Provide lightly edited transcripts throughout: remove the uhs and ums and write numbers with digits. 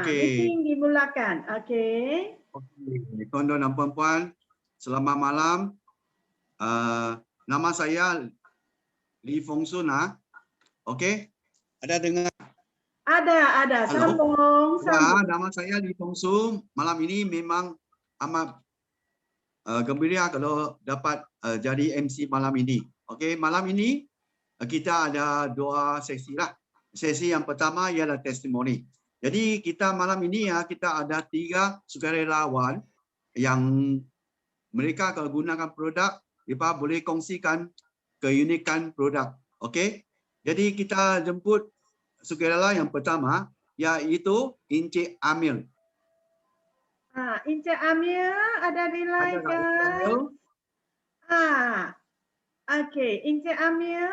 Meeting dimulakan. Okey. Tuan-tuan dan puan-puan, selamat malam. Nama saya Lee Fong Sun. Okey. Ada dengar? Ada. Sambung. Nama saya Lee Fong Sun. Malam ini memang amat gembira kalau dapat jadi MC malam ini. Okey, malam ini kita ada dua sesi lah. Sesi yang pertama ialah testimoni. Jadi kita malam ini kita ada 3 sukarelawan yang mereka kalau gunakan produk, mereka boleh kongsikan keunikan produk. Okey. Jadi kita jemput sukarelawan yang pertama iaitu Encik Amil. Encik Amil ada di line ke? Okey, Encik Amil.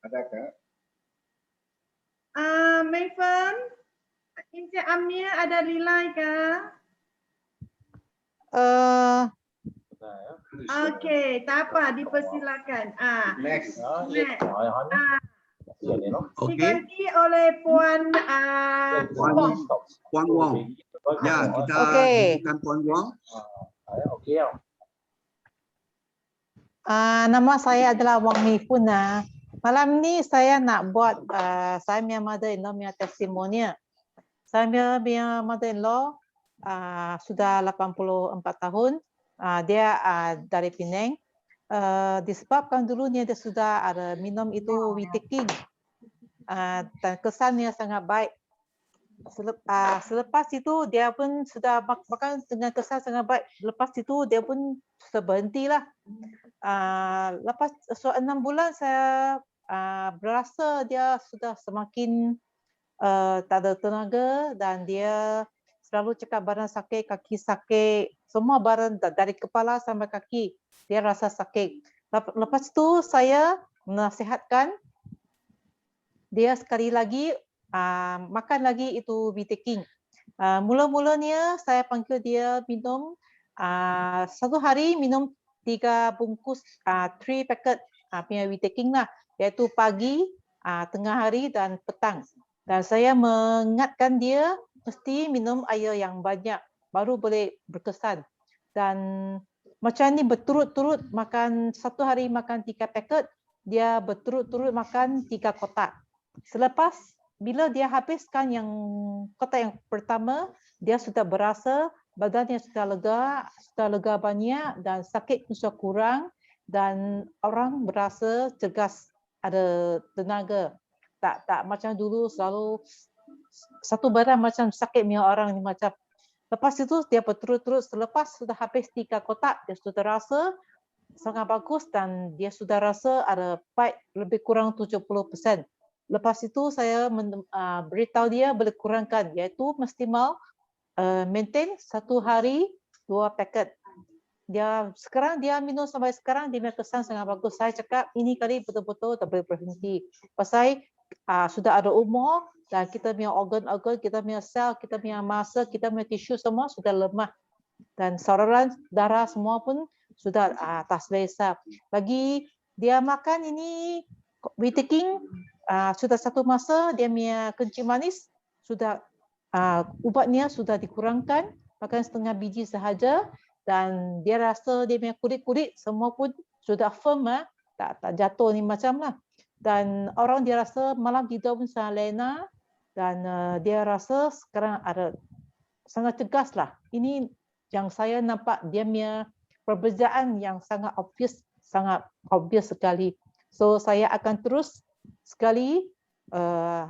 Ada ke? Mayfern, Encik Amil ada di line ke? Okey, tak apa, dipersilakan. Next. Diganti oleh Puan Wong. Ya, kita bukan Puan Wong. Nama saya adalah Wang Mifuna. Malam ni saya nak buat saya punya mother-in-law punya testimoni. Saya punya mother-in-law sudah 84 tahun. Dia dari Penang. Disebabkan dulunya dia sudah ada minum itu Witaking. Dan kesannya sangat baik. Selepas itu dia pun sudah makan dengan kesan sangat baik. Lepas itu dia pun sudah berhentilah. Lepas 6 bulan saya berasa dia sudah semakin tak ada tenaga dan dia selalu cakap badan sakit, kaki sakit, semua badan dari kepala sampai kaki dia rasa sakit. Lepas itu saya menasihatkan dia sekali lagi makan lagi itu Witaking. Mula-mulanya saya panggil dia minum satu hari minum 3 bungkus 3 paket punya Witaking lah, iaitu pagi, tengah hari dan petang. Dan saya mengingatkan dia mesti minum air yang banyak baru boleh berkesan. Dan macam ni berturut-turut makan, satu hari makan 3 paket, dia berturut-turut makan 3 kotak. Selepas bila dia habiskan yang kotak yang pertama, dia sudah berasa badannya sudah lega banyak dan sakit pun sudah kurang dan orang berasa cergas, ada tenaga. Tak macam dulu selalu satu badan macam sakit punya orang ni macam. Lepas itu dia berturut-turut selepas sudah habis 3 kotak, dia sudah rasa sangat bagus dan dia sudah rasa ada baik lebih kurang 70%. Lepas itu saya beritahu dia boleh kurangkan, iaitu mesti mau maintain satu hari 2 paket. Sekarang dia minum sampai sekarang dia punya kesan sangat bagus. Saya cakap ini kali betul-betul tak boleh berhenti. Pasal sudah ada umur dan kita punya organ-organ, kita punya sel, kita punya masa, kita punya tisu semua sudah lemah. Dan saluran darah semua pun sudah tak selesa. Lagi dia makan ini Witaking, sudah satu masa dia punya kencing manis sudah ubatnya sudah dikurangkan, makan setengah biji sahaja dan dia rasa dia punya kulit-kulit semua pun sudah firm, tak jatuh ni macam lah. Dan orang dia rasa malam tidur pun sangat lena dan dia rasa sekarang ada sangat tegas lah. Ini yang saya nampak dia punya perbezaan yang sangat obvious sekali. So saya akan terus sekali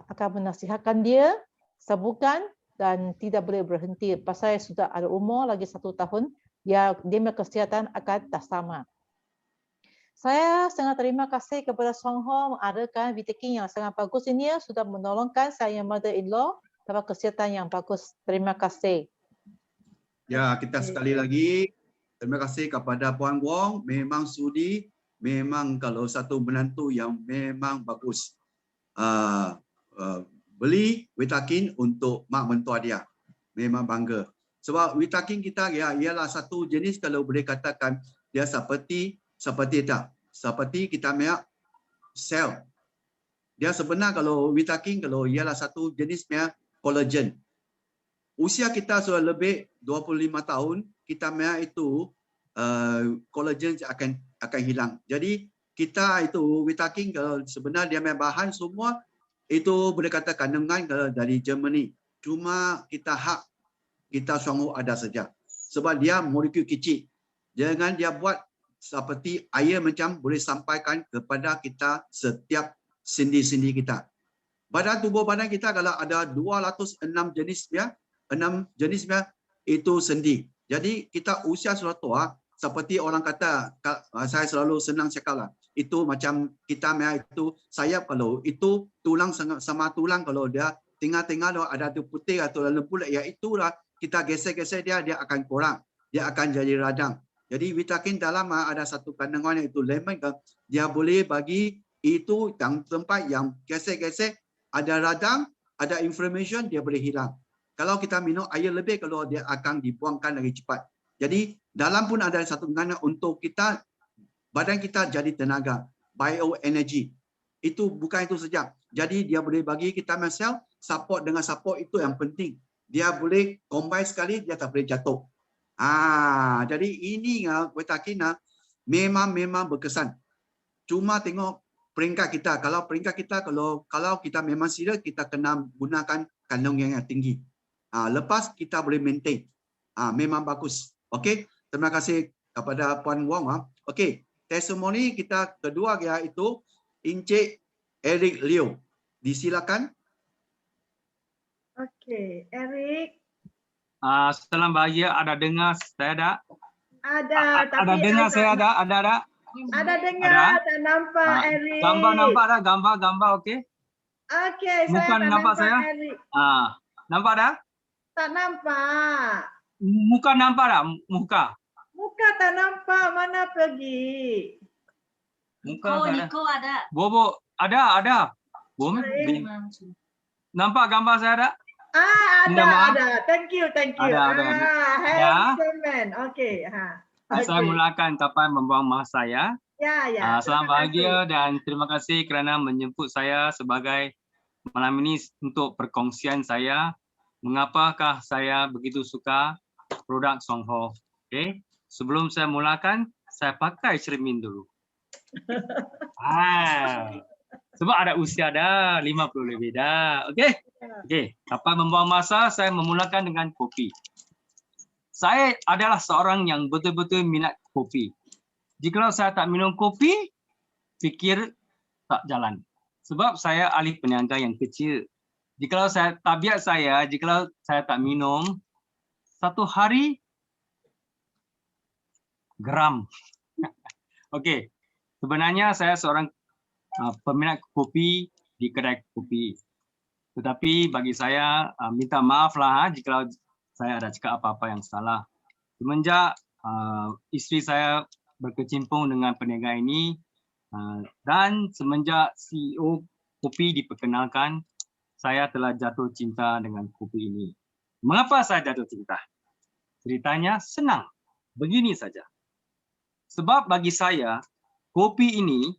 akan menasihatkan dia sabukan dan tidak boleh berhenti. Pasal sudah ada umur lagi 1 tahun, dia punya kesihatan akan tak sama. Saya sangat terima kasih kepada Song Ho mengadakan Witaking yang sangat bagus ini, sudah menolongkan saya mother-in-law dapat kesihatan yang bagus. Terima kasih. Ya, kita sekali lagi terima kasih kepada Puan Wong. Memang sudi, memang kalau satu menantu yang memang bagus. Beli Witaking untuk mak mentua dia. Memang bangga. Sebab Witaking kita ialah satu jenis kalau boleh katakan dia seperti kita punya sel. dia sebenar kalau Witakin kalau ialah satu jenisnya kolagen. Usia kita sudah lebih 25 tahun, kita punya itu kolagen akan hilang. Jadi kita itu Witakin kalau sebenar dia punya bahan semua itu boleh kata kandungan dari Germany. Cuma kita sanggup ada saja. Sebab dia molekul kecil. Jangan dia buat seperti air macam boleh sampaikan kepada kita setiap sendi-sendi kita. Badan tubuh badan kita kalau ada 206 jenisnya, 6 jenisnya itu sendi. Jadi kita usia sudah tua, seperti orang kata, saya selalu senang cakap lah, itu macam kita itu sayap kalau itu tulang sama tulang kalau dia tengah-tengah ada tu putih atau lembut, ya itulah kita gesek-gesek dia akan kurang, dia akan jadi radang. Jadi Witakin dalam ada satu kandungan itu lemon, dia boleh bagi itu tempat yang gesek-gesek ada radang, ada inflammation, dia boleh hilang. Kalau kita minum air lebih, kalau dia akan dibuangkan lagi cepat. Jadi dalam pun ada satu kandungan untuk kita, badan kita jadi tenaga, bioenergy. Itu bukan itu saja. Jadi dia boleh bagi kita sel, support dengan support itu yang penting. Dia boleh combine sekali, dia tak boleh jatuh. Jadi ini Witakin memang berkesan. Cuma tengok peringkat kita. Kalau peringkat kita, kalau kita memang serius, kita kena gunakan kandungan yang tinggi. Lepas kita boleh maintain. Memang bagus. Okey, terima kasih kepada Puan Wong. Okey, testimoni kita kedua iaitu Encik Eric Liu. Disilakan. Okey, Eric. Salam bahagia, ada dengar saya ada? Ada, tapi Ada dengar saya ada? Ada dengar, tak nampak Eric. Gambar nampak dah, gambar okey. Okey, saya Muka tak nampak saya? Eric. Nampak dah? Tak nampak. Muka nampak dah? Muka tak nampak, mana pergi? Muka Niko ada. Bobo ada. Nampak gambar saya ada? Minta maaf. Ada. Thank you. Ada. Handsome man. Okey. Saya mulakan kapan membuang masa saya. Ya. Salam terima kasih. bahagia dan terima kasih kerana menjemput saya sebagai malam ini untuk perkongsian saya. Mengapakah saya begitu suka produk Songho. Okay. Sebelum saya mulakan, saya pakai cermin dulu. Sebab ada usia dah, 50 lebih dah. Okey. Tanpa membuang masa, saya memulakan dengan kopi. Saya adalah seorang yang betul-betul minat kopi. Jikalau saya tak minum kopi, fikir tak jalan. Sebab saya ahli peniaga yang kecil. Jikalau saya tak minum, satu hari geram. Okey. Sebenarnya saya seorang peminat kopi di kedai kopi. Tetapi bagi saya, minta maaf lah jika saya ada cakap apa-apa yang salah. Semenjak isteri saya berkecimpung dengan perniagaan ini dan semenjak CEO kopi diperkenalkan, saya telah jatuh cinta dengan kopi ini. Mengapa saya jatuh cinta? Ceritanya senang. Begini saja. Sebab bagi saya, kopi ini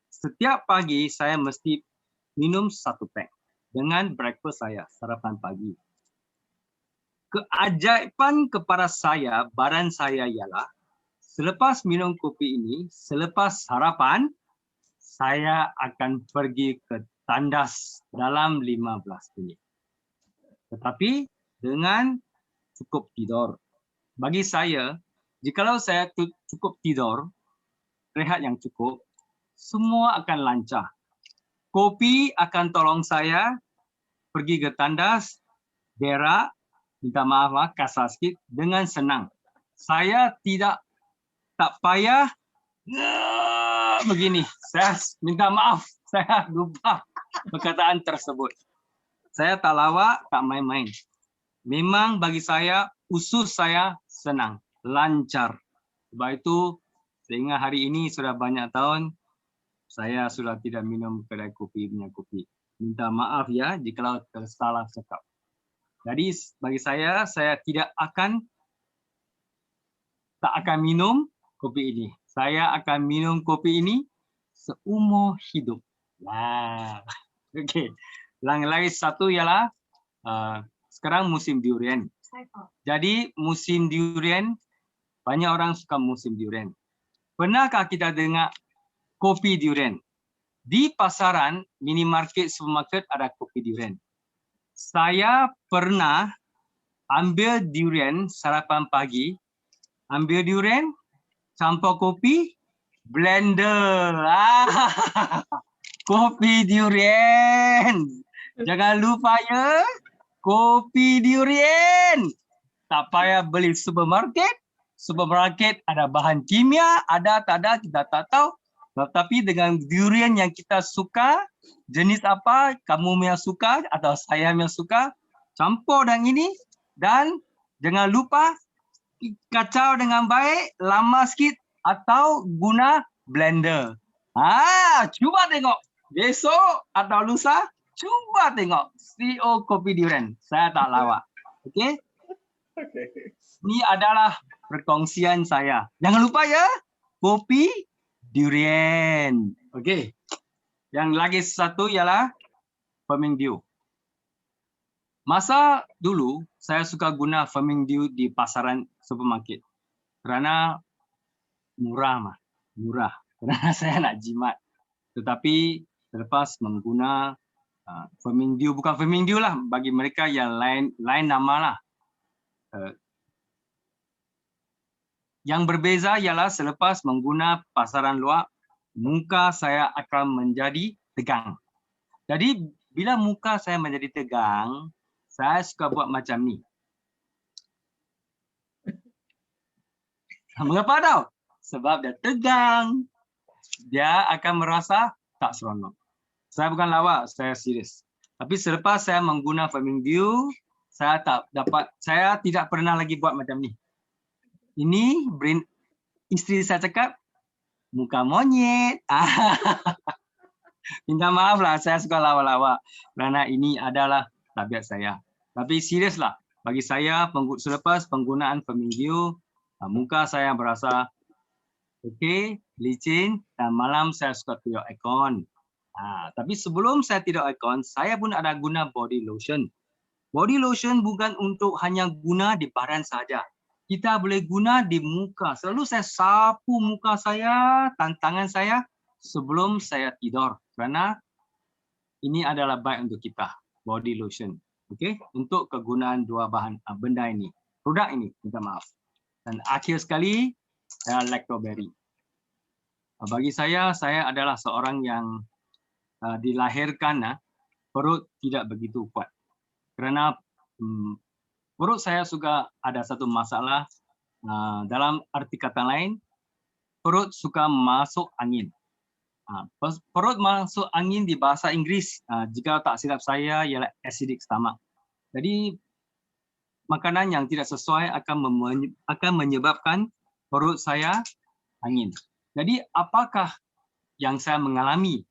setiap pagi saya mesti minum 1 pack dengan breakfast saya, sarapan pagi. Keajaiban kepada saya, badan saya ialah selepas minum kopi ini, selepas sarapan, saya akan pergi ke tandas dalam 15 minit. Tetapi dengan cukup tidur. Bagi saya, jikalau saya cukup tidur, rehat yang cukup, semua akan lancar. Kopi akan tolong saya pergi ke tandas, berak, minta maaf kasar sikit, dengan senang. Saya tak payah begini. Saya minta maaf, saya lupa perkataan tersebut. Saya tak lawak, tak main-main. Memang bagi saya, usus saya senang, lancar. Sebab itu, sehingga hari ini sudah banyak tahun, saya sudah tidak minum kedai kopi punya kopi. Minta maaf ya jika tersalah cakap. Jadi bagi saya tak akan minum kopi ini. Saya akan minum kopi ini seumur hidup. Okey. Lagi satu ialah sekarang musim durian. Jadi musim durian, banyak orang suka musim durian. Pernahkah kita dengar kopi durian? Di pasaran, minimarket, supermarket ada kopi durian. Saya pernah ambil durian sarapan pagi, ambil durian, campur kopi, blender. Kopi durian. Jangan lupa ya, kopi durian. Tak payah beli supermarket. Supermarket ada bahan kimia, ada tak ada kita tak tahu. Tetapi dengan durian yang kita suka, jenis apa kamu yang suka atau saya yang suka, campur dengan ini dan jangan lupa kacau dengan baik, lama sikit atau guna blender. Cuba tengok besok atau lusa, cuba tengok CEO kopi durian. Saya tak lawak. Okey? Ini adalah perkongsian saya. Jangan lupa ya, kopi durian. Okey. Yang lagi satu ialah Firming Dew. Masa dulu saya suka guna Firming Dew di pasaran supermarket. Kerana murah. Kerana saya nak jimat. Tetapi selepas mengguna Firming Dew, bukan Firming Dew lah, bagi mereka yang lain nama lah. Yang berbeza ialah selepas mengguna pasaran luar, muka saya akan menjadi tegang. Jadi bila muka saya menjadi tegang, saya suka buat macam ni. Mengapa tahu? Sebab dia tegang. Dia akan merasa tak seronok. Saya bukan lawak, saya serius. Tapi selepas saya mengguna Firming Dew, saya tidak pernah lagi buat macam ni. Ini isteri saya cakap, muka monyet. Minta maaf lah, saya suka lawak-lawak. Kerana ini adalah tabiat saya. Tapi seriuslah, bagi saya selepas penggunaan Firming Dew, muka saya berasa okey, licin dan malam saya suka tidur aircon. Tapi sebelum saya tidur aircon, saya pun ada guna body lotion. Body lotion bukan untuk hanya guna di badan saja. Kita boleh guna di muka. Selalu saya sapu muka saya, tangan saya sebelum saya tidur. Kerana ini adalah baik untuk kita, body lotion. Okey, untuk kegunaan dua bahan benda ini. Produk ini, minta maaf. Dan akhir sekali, lactoberry. Bagi saya adalah seorang yang dilahirkan perut tidak begitu kuat. Kerana perut saya juga ada satu masalah. Dalam arti kata lain, perut suka masuk angin. Perut masuk angin di bahasa Inggeris, jika tak silap saya, ialah acidic stomach. Jadi makanan yang tidak sesuai akan menyebabkan perut saya angin. Jadi apakah yang saya mengalami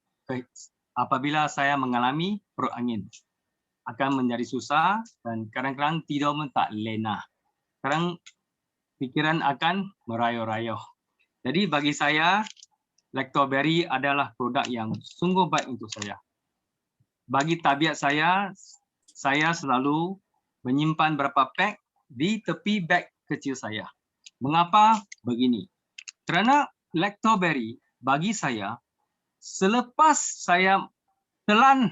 apabila saya mengalami perut angin? Akan menjadi susah dan kadang-kadang tidur pun tak lena. Kadang fikiran akan merayuh-rayuh. Jadi bagi saya, lactoberry adalah produk yang sungguh baik untuk saya. Bagi tabiat saya selalu menyimpan berapa pack di tepi beg kecil saya. Mengapa begini? Kerana lactoberry bagi saya, selepas saya telan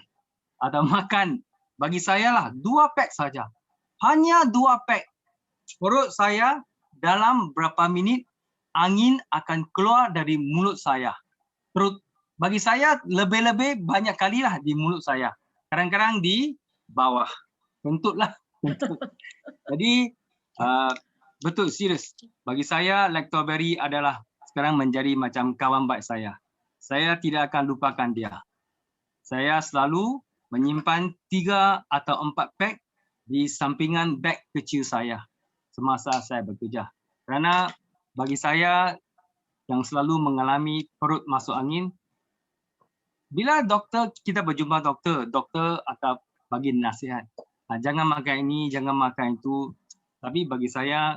atau makan, bagi saya lah 2 pack saja. Hanya 2 pack. Perut saya dalam berapa minit angin akan keluar dari mulut saya. Bagi saya lebih-lebih banyak kalilah di mulut saya. Kadang-kadang di bawah. Kentutlah. Jadi betul serius. Bagi saya lactoberry adalah sekarang menjadi macam kawan baik saya. Saya tidak akan lupakan dia. Saya selalu menyimpan 3 atau 4 pack di sampingan beg kecil saya semasa saya bekerja. Kerana bagi saya yang selalu mengalami perut masuk angin, bila kita berjumpa doktor akan bagi nasihat. Jangan makan ini, jangan makan itu. Tapi bagi saya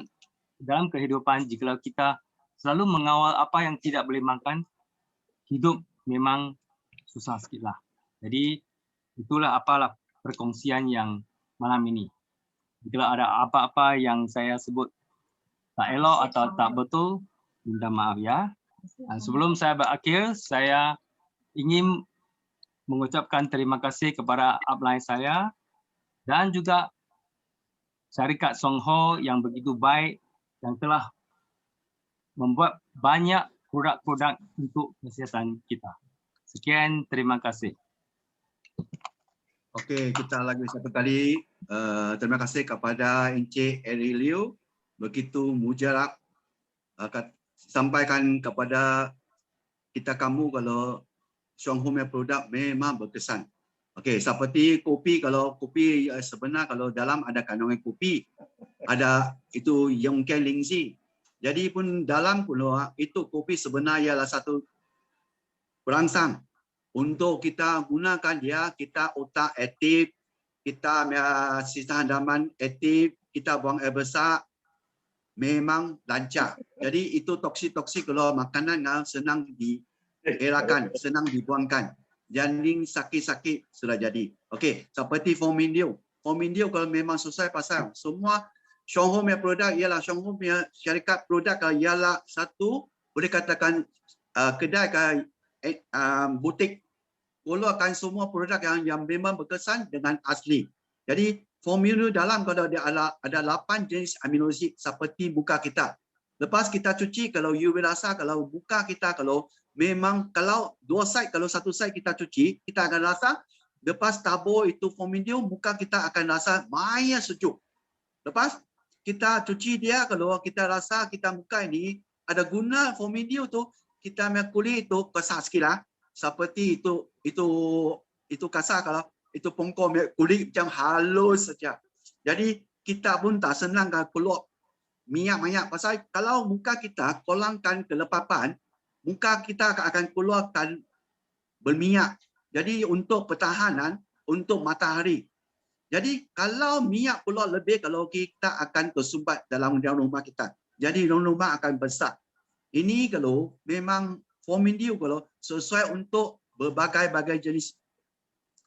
dalam kehidupan, jika kita selalu mengawal apa yang tidak boleh makan, hidup memang susah sikitlah. Jadi Itulah apalah perkongsian yang malam ini. Jika ada apa-apa yang saya sebut tak elok atau tak betul, minta maaf ya. Dan sebelum saya berakhir, saya ingin mengucapkan terima kasih kepada upline saya dan juga syarikat Songho yang begitu baik yang telah membuat banyak produk-produk untuk kesihatan kita. Sekian, terima kasih. Okey, kita lagi satu kali terima kasih kepada Encik Eri Liu begitu mujarab sampaikan kepada kita kamu kalau Songho punya produk memang berkesan. Okey, seperti kopi, kalau kopi sebenar kalau dalam ada kandungan kopi, ada itu Yongken Lingzi. Jadi pun dalam pun itu kopi sebenar ialah satu perangsang. Untuk kita gunakan dia, kita otak aktif, kita sistem handaman aktif, kita buang air besar, memang lancar. Jadi itu toksik-toksik kalau makanan senang dielakkan, senang dibuangkan. Jadi sakit-sakit sudah jadi. Okey, seperti Formindio. Formindio kalau memang selesai pasal, semua Songho punya produk ialah Songho punya syarikat produk ialah satu, boleh katakan kedai butik keluarkan semua produk yang memang berkesan dengan asli. Jadi formula dalam kalau ada 8 jenis amino asid seperti muka kita. Lepas kita cuci, kalau you rasa kalau muka kita kalau memang kalau 2 side, kalau 1 side kita cuci, kita akan rasa lepas tabur itu formidio, muka kita akan rasa maya sejuk. Lepas kita cuci dia, kalau kita rasa kita muka ini ada guna formidio tu, kita punya kulit itu kesat sikit lah. Seperti itu kasar, kalau itu pongkor kulit macam halus saja. Jadi kita pun tak senang kalau keluar minyak-minyak. Pasal kalau muka kita kolangkan kelepapan, muka kita akan keluarkan berminyak. Jadi untuk pertahanan, untuk matahari. Jadi kalau minyak keluar lebih, kalau kita akan tersumbat dalam rumah kita. Jadi rumah akan besar. Ini kalau memang Formindio kalau sesuai untuk berbagai-bagai jenis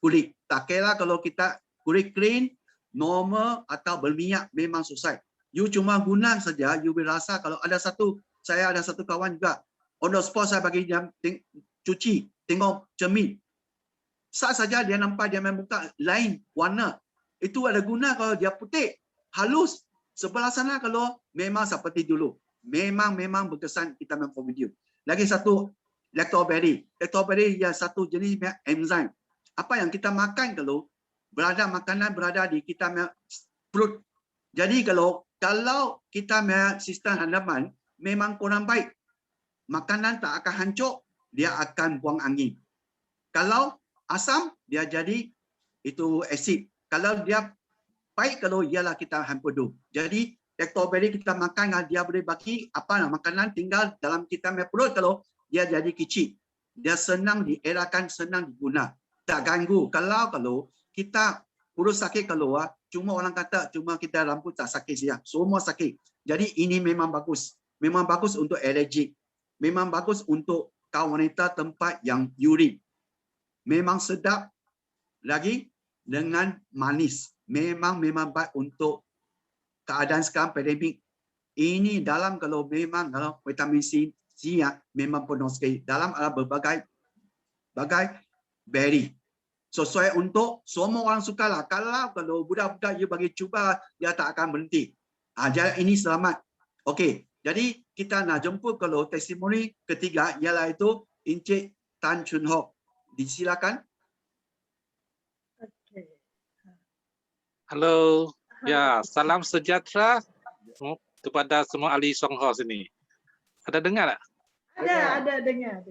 kulit. Tak kira kalau kita kulit clean, normal atau berminyak memang selesai. You cuma guna saja, you berasa kalau ada satu, saya ada satu kawan juga, on the spot saya bagi dia cuci, tengok cermin. Saat saja dia nampak dia main muka lain warna. Itu ada guna kalau dia putih, halus. Sebelah sana kalau memang seperti dulu. Memang berkesan kita main Formindio. Lagi satu, lactobacillus. Lactobacillus ia satu jenis enzim. Apa yang kita makan kalau makanan berada di kita perut. Jadi kalau kita sistem handaman memang kurang baik, makanan tak akan hancur, dia akan buang angin. Kalau asam, dia jadi itu asid. Kalau dia baik, kalau ialah kita empedu. Jadi lactobacillus kita makan, dia boleh bagi makanan tinggal dalam kita punya perut, kalau dia jadi kecil. Dia senang dielakkan, senang diguna. Tak ganggu. Kalau kita perut sakit keluar, cuma orang kata cuma kita rambut tak sakit saja. Semua sakit. Jadi ini memang bagus. Memang bagus untuk alergik. Memang bagus untuk kaum wanita tempat yang urin. Memang sedap lagi dengan manis. Memang baik untuk keadaan sekarang pandemik. Ini dalam kalau memang kalau vitamin C memang penuh sekali. Dalam ada berbagai berry. Sesuai untuk semua orang sukalah. Kalau budak-budak you bagi cuba, dia tak akan berhenti. Jadi ini selamat. Okey. Jadi kita nak jemput kalau testimoni ketiga ialah itu Encik Tan Chun Hock. Disilakan. Halo, ya salam sejahtera kepada semua ahli Songho sini. Ada dengar tak? Ada dengar.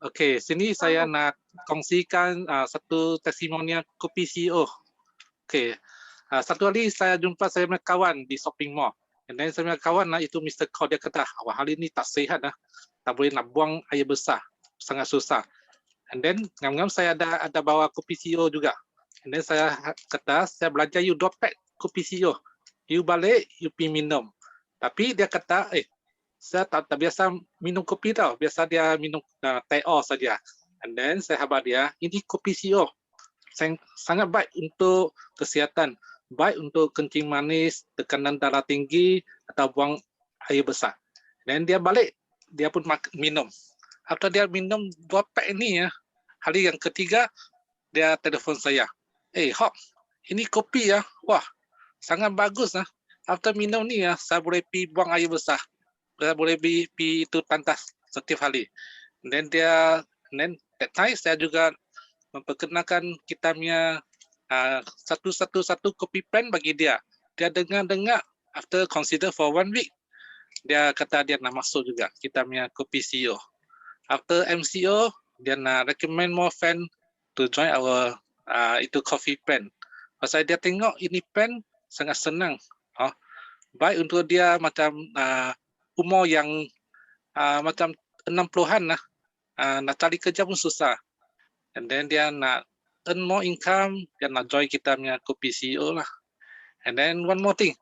Okey, sini saya nak kongsikan satu testimonial kopi CEO. Okey, satu hari saya jumpa saya punya kawan di shopping mall. Dan saya punya kawan itu Mr. Kau, dia kata, wah hari ini tak sihat tak boleh nak buang air besar, sangat susah. And then ngam-ngam saya ada bawa kopi CEO juga. And then saya kata, saya belajar you 2 pack kopi CEO. You balik, you pergi minum. Tapi dia kata, saya tak biasa minum kopi tau. Biasa dia minum teh saja. And then saya khabar dia, ini kopi CEO. sangat baik untuk kesihatan, baik untuk kencing manis, tekanan darah tinggi atau buang air besar. Dan dia balik, dia pun minum. After dia minum 2 pack ini ya, hari yang ketiga dia telefon saya. Hok, ini kopi ya. Wah, sangat bagus lah. After minum ni ya, saya boleh pergi buang air besar. Saya boleh pergi itu pantas setiap hari. Dan that time saya juga memperkenalkan kita punya satu kopi pen bagi dia. Dia dengar after consider for 1 week, dia kata dia nak masuk juga kita punya kopi CEO. After MCO, dia nak recommend more friend to join our itu coffee pen. Pasal dia tengok ini pen sangat senang. Baik untuk dia macam umur yang macam 60-an lah. Nak cari kerja pun susah. And then dia nak earn more income, dia nak join kita punya kopi CEO lah. And then one more thing,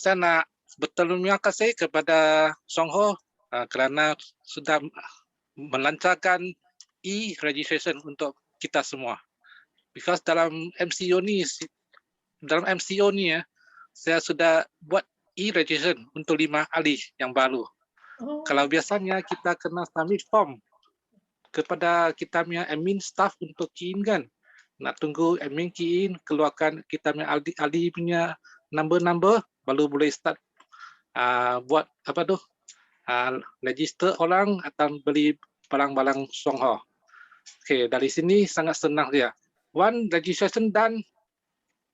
saya nak berterima kasih kepada Songho kerana sudah melancarkan e-registration untuk kita semua. Because dalam MCO ni ya, saya sudah buat e-registration untuk 5 ahli yang baru. Kalau biasanya kita kena submit form kepada kita punya admin staff untuk key in kan. Nak tunggu admin key in, keluarkan kita punya ahli punya number baru boleh start buat register orang atau beli barang-barang Songho. Okay, dari sini sangat senang dia. One registration done,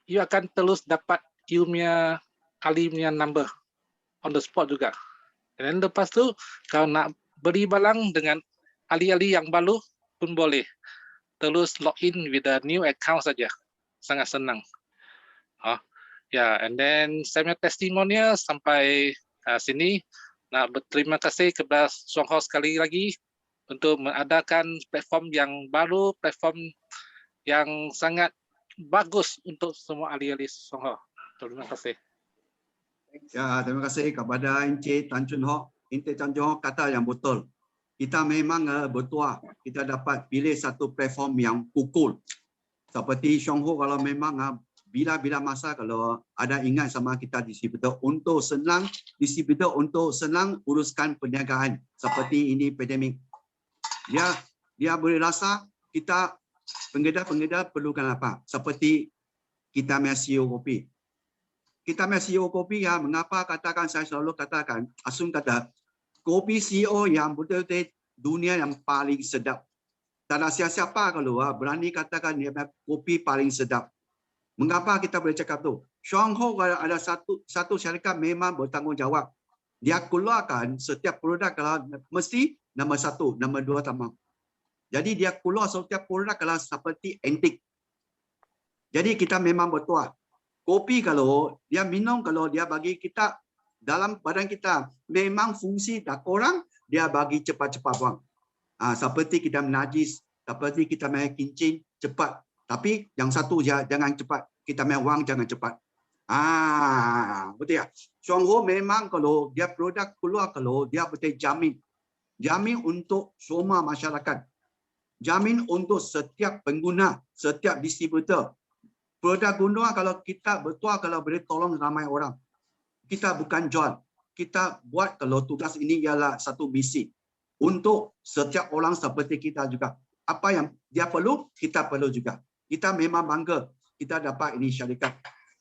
you akan terus dapat you punya ahli punya number on the spot juga. Dan lepas tu, kalau nak beli barang dengan ahli-ahli yang baru pun boleh. Terus login with a new account saja. Sangat senang. And then saya punya testimonial sampai sini. Nak berterima kasih kepada Songho sekali lagi untuk mengadakan platform yang baru, platform yang sangat bagus untuk semua ahli-ahli Songho. Terima kasih. Ya, terima kasih kepada Encik Tan Chun Hock. Encik Tan Chun Hock kata yang betul. Kita memang bertuah, kita dapat pilih satu platform yang pukul. Seperti Songho kalau memang bila masa kalau ada ingat sama kita distributor untuk senang uruskan perniagaan seperti ini pandemik. Dia boleh rasa kita pengedar perlukan apa? Seperti kita punya CEO kopi. Kita punya CEO kopi ya, mengapa saya selalu katakan, Asun kata, kopi CEO yang betul-betul dunia yang paling sedap. Tak ada siapa kalau berani katakan dia punya kopi paling sedap. Mengapa kita boleh cakap tu? Songho kalau ada satu syarikat memang bertanggungjawab. Dia keluarkan setiap produk kalau mesti nombor 1, nombor 2 tamam. Jadi dia keluar setiap produk kalau seperti antik. Jadi kita memang bertuah. Kopi kalau dia minum, kalau dia bagi kita dalam badan kita memang fungsi tak kurang, dia bagi cepat-cepat buang. Seperti kita menajis, seperti kita main kincing cepat. Tapi yang satu jangan cepat. Kita main wang jangan cepat. Betul ya? Songho memang kalau dia produk keluar, kalau dia betul jamin. Jamin untuk semua masyarakat. Jamin untuk setiap pengguna, setiap distributor. Produk guna kalau kita bertuah, kalau boleh tolong ramai orang. Kita bukan jual. Kita buat kalau tugas ini ialah satu misi. Untuk setiap orang seperti kita juga. Apa yang dia perlu, kita perlu juga. Kita memang bangga kita dapat ini syarikat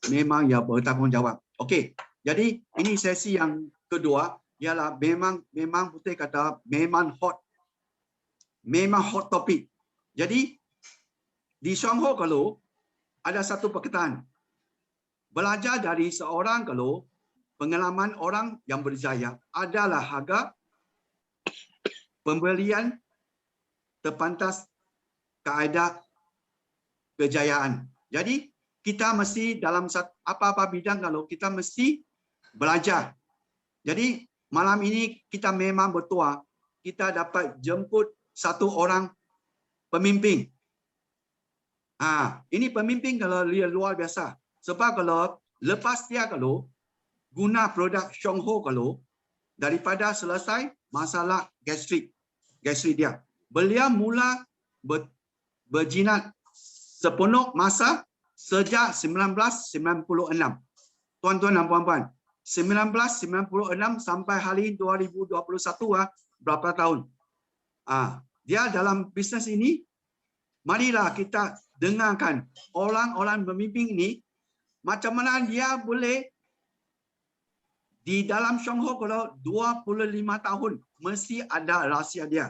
memang ya bertanggungjawab. Okey, jadi ini sesi yang kedua ialah memang betul kata memang hot topik. Jadi di Songho kalau ada satu perkataan, belajar dari seorang kalau pengalaman orang yang berjaya adalah harga pembelian terpantas kaedah kejayaan. Jadi kita mesti dalam apa-apa bidang kalau kita mesti belajar. Jadi malam ini kita memang bertuah, kita dapat jemput satu orang pemimpin. Ini pemimpin kalau dia luar biasa. Sebab kalau lepas dia kalau guna produk Songho kalau daripada selesai masalah gastrik dia. Beliau mula berjinat sepenuh masa sejak 1996. Tuan-tuan dan puan-puan, 1996 sampai hari 2021 berapa tahun? Dia dalam bisnes ini, marilah kita dengarkan orang-orang pemimpin ini macam mana dia boleh di dalam Shongho kalau 25 tahun mesti ada rahsia dia.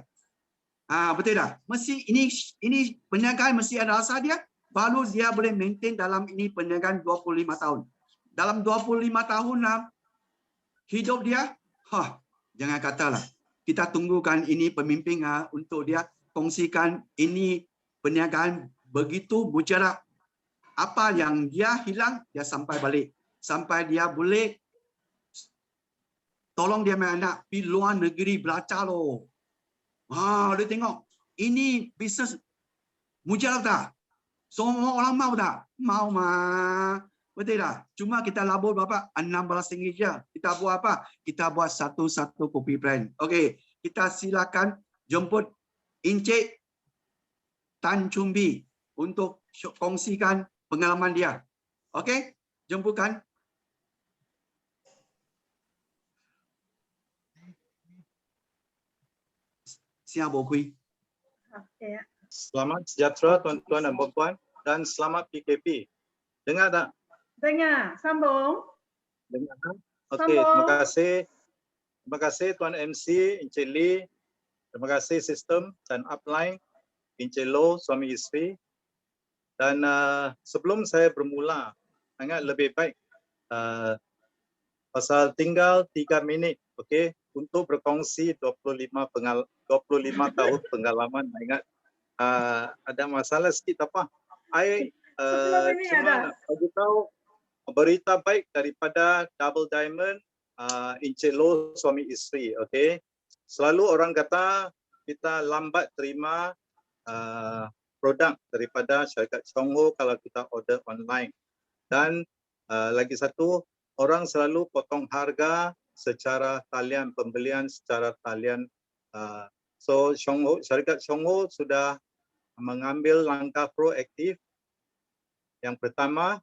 Betul tak? Mesti ini perniagaan mesti ada rahsia dia, baru dia boleh maintain dalam ini perniagaan 25 tahun. Dalam 25 tahun hidup dia, jangan katalah. Kita tunggukan ini pemimpin untuk dia kongsikan ini perniagaan begitu mujarab. Apa yang dia hilang, dia sampai balik. Sampai dia boleh tolong dia punya anak pergi luar negeri belajar loh. Dia tengok. Ini bisnes mujarab tak? Semua orang mau tak? Mau mah. Betul tak? Cuma kita labur berapa? RM16 je. Kita buat apa? Kita buat satu-satu kopi brand. Okey, kita silakan jemput Encik Tan Chun Bee untuk kongsikan pengalaman dia. Okey, jemputkan. Siap Bokui. Okey. Selamat sejahtera tuan-tuan dan puan-puan dan selamat PKP. Dengar tak? Dengar, sambung. Dengar. Okey, Sambung. terima kasih. Terima kasih Tuan MC, Encik Lee. Terima kasih sistem dan upline, Encik Loh, suami isteri. Dan sebelum saya bermula, sangat lebih baik pasal tinggal 3 minit, okey, untuk berkongsi 25 tahun pengalaman. Ingat ada masalah sikit apa? Cuma nak bagi tahu berita baik daripada Double Diamond, Encik Loh suami isteri, okey. Selalu orang kata kita lambat terima produk daripada syarikat Shongho kalau kita order online. Dan lagi satu, orang selalu potong harga secara talian, pembelian secara talian. So syarikat Shongho sudah mengambil langkah proaktif. Yang pertama,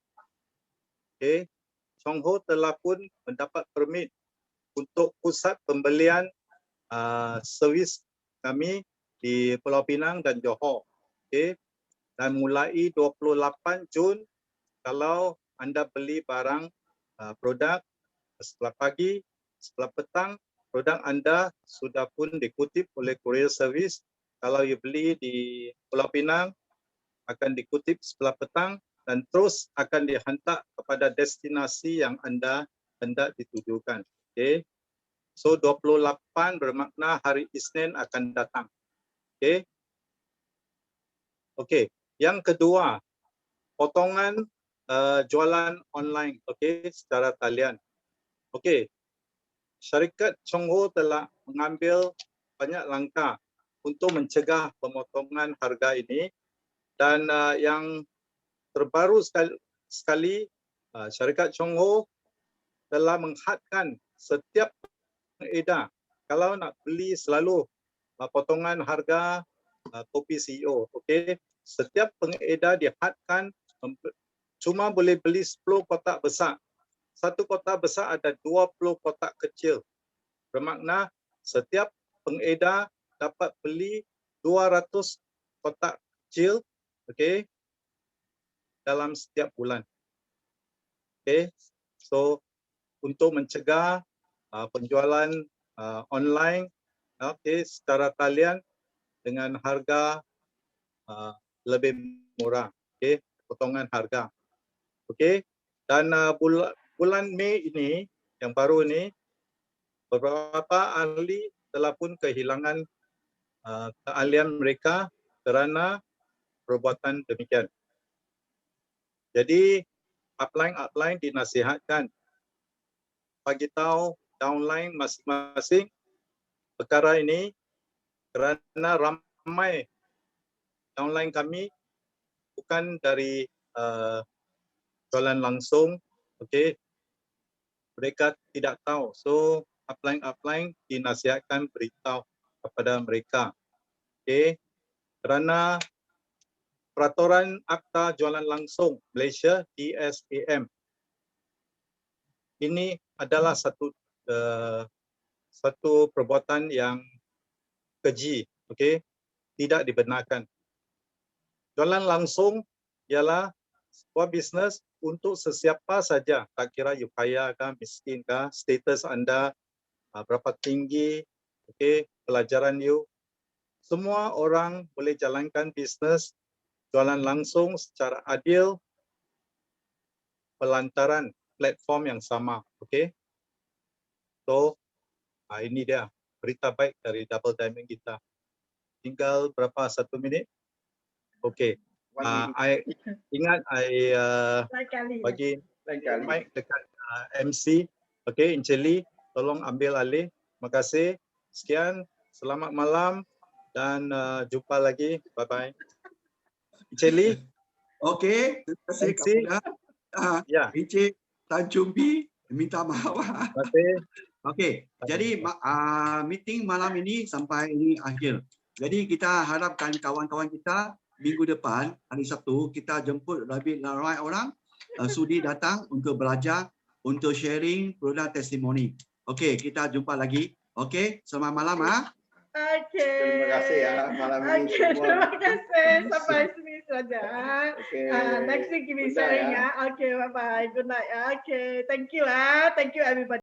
Shongho telah pun mendapat permit untuk pusat pembelian servis kami di Pulau Pinang dan Johor. Dan mulai 28 Jun, kalau anda beli barang produk setelah pagi, setelah petang, produk anda sudah pun dikutip oleh courier service. Kalau you beli di Pulau Pinang, akan dikutip setelah petang dan terus akan dihantar kepada destinasi yang anda hendak ditujukan. Okay. So 28 bermakna hari Isnin akan datang. Okay. Okay. Yang kedua, potongan jualan online, okay, secara talian. Okay. Syarikat Shongho telah mengambil banyak langkah untuk mencegah pemotongan harga ini, dan yang terbaru sekali syarikat Shongho telah menghadkan setiap pengedar kalau nak beli selalu potongan harga kopi CEO. Okey, setiap pengedar dihadkan cuma boleh beli 10 kotak besar. Satu kotak besar ada 20 kotak kecil. Bermakna setiap pengedar dapat beli 200 kotak kecil, okey, dalam setiap bulan. Okey, so untuk mencegah penjualan online, okey, secara talian dengan harga lebih murah, okey, potongan harga. Okey, dan bulan Mei ini yang baru ini, beberapa ahli telah pun kehilangan keahlian mereka kerana perbuatan demikian. Jadi upline dinasihatkan bagi tahu downline masing-masing perkara ini kerana ramai downline kami bukan dari jualan langsung, okey, mereka tidak tahu. So upline dinasihatkan beritahu kepada mereka, okey, kerana Peraturan Akta Jualan Langsung Malaysia DSAM. Ini adalah satu perbuatan yang keji, okey, tidak dibenarkan. Jualan langsung ialah sebuah bisnes untuk sesiapa saja, tak kira you kaya kah, miskin kah, status anda berapa tinggi, okey, pelajaran you. Semua orang boleh jalankan bisnes jualan langsung secara adil pelantaran platform yang sama, okey. So ini dia berita baik dari Double Diamond kita. Tinggal berapa, 1 minit? Okey. I ingat Lain kali. bagi Lain kali. mic dekat MC. Okey, Encik Lee, tolong ambil alih. Terima kasih. Sekian, selamat malam dan jumpa lagi. Bye bye. Encik Lee, Okey, terima kasih MC. kepada Ya, Encik Tan Chumpi, minta maaf. terima kasih. Okey, jadi meeting malam ini sampai ini akhir. Jadi kita harapkan kawan-kawan kita minggu depan, hari Sabtu, kita jemput lebih ramai orang sudi datang untuk belajar, untuk sharing produk testimoni. Okey, kita jumpa lagi. Okey, selamat malam. Okey. Terima kasih ya malam ini Okey, semua. terima kasih. Sampai sini saja. Okey. Next week we Good night, sharing ya. ya. Okay, bye bye. Good night. Okay, thank you Thank you everybody.